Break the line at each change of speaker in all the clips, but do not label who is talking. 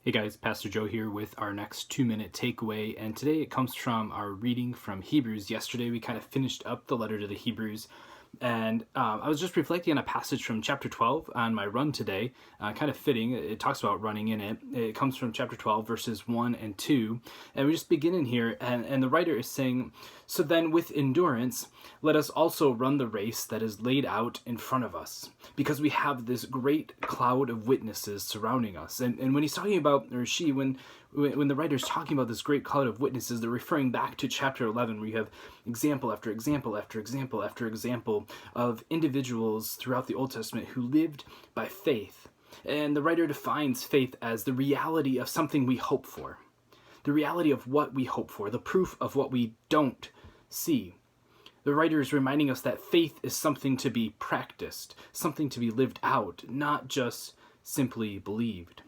Hey guys, Pastor Joe here with our next 2-minute takeaway, and today it comes from our reading from Hebrews. Yesterday we kind of finished up the letter to the Hebrews, and I was just reflecting on a passage from chapter 12 on my run today, kind of fitting. It talks about running in it. It comes from chapter 12, verses 1 and 2, and we just begin in here, and the writer is saying, "So then with endurance, let us also run the race that is laid out in front of us, because we have this great cloud of witnesses surrounding us." And when he's talking about, or she, when the writer's talking about this great cloud of witnesses, they're referring back to chapter 11, where you have example after example after example after example of individuals throughout the Old Testament who lived by faith. And the writer defines faith as the reality of something we hope for, the reality of what we hope for, the proof of what we don't see. The writer is reminding us that faith is something to be practiced, something to be lived out, not just simply believed.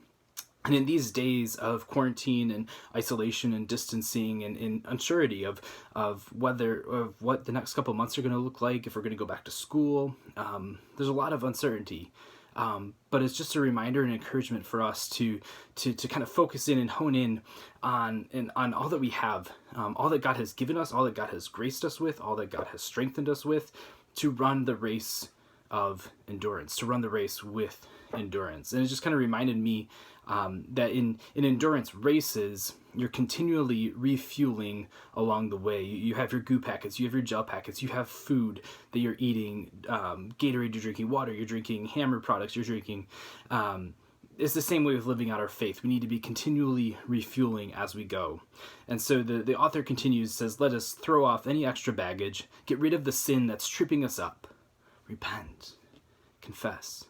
And in these days of quarantine and isolation and distancing and uncertainty of what the next couple of months are going to look like, if we're going to go back to school, there's a lot of uncertainty. But it's just a reminder and encouragement for us to kind of focus in and hone in on all that we have, all that God has given us, all that God has graced us with, all that God has strengthened us with, to run the race of endurance, to run the race with endurance. And it just kind of reminded me that in endurance races, you're continually refueling along the way. You have your goo packets, you have your gel packets, you have food that you're eating, Gatorade, you're drinking water, you're drinking Hammer products, you're drinking. It's the same way with living out our faith. We need to be continually refueling as we go. And so the author continues, says, "Let us throw off any extra baggage, get rid of the sin that's tripping us up, repent, confess.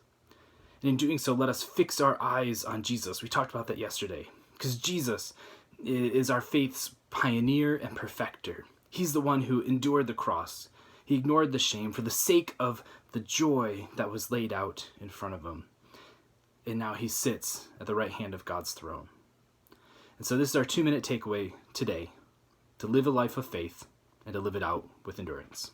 And in doing so, let us fix our eyes on Jesus." We talked about that yesterday, because Jesus is our faith's pioneer and perfecter. He's the one who endured the cross. He ignored the shame for the sake of the joy that was laid out in front of him. And now he sits at the right hand of God's throne. And so this is our 2-minute takeaway today: to live a life of faith and to live it out with endurance.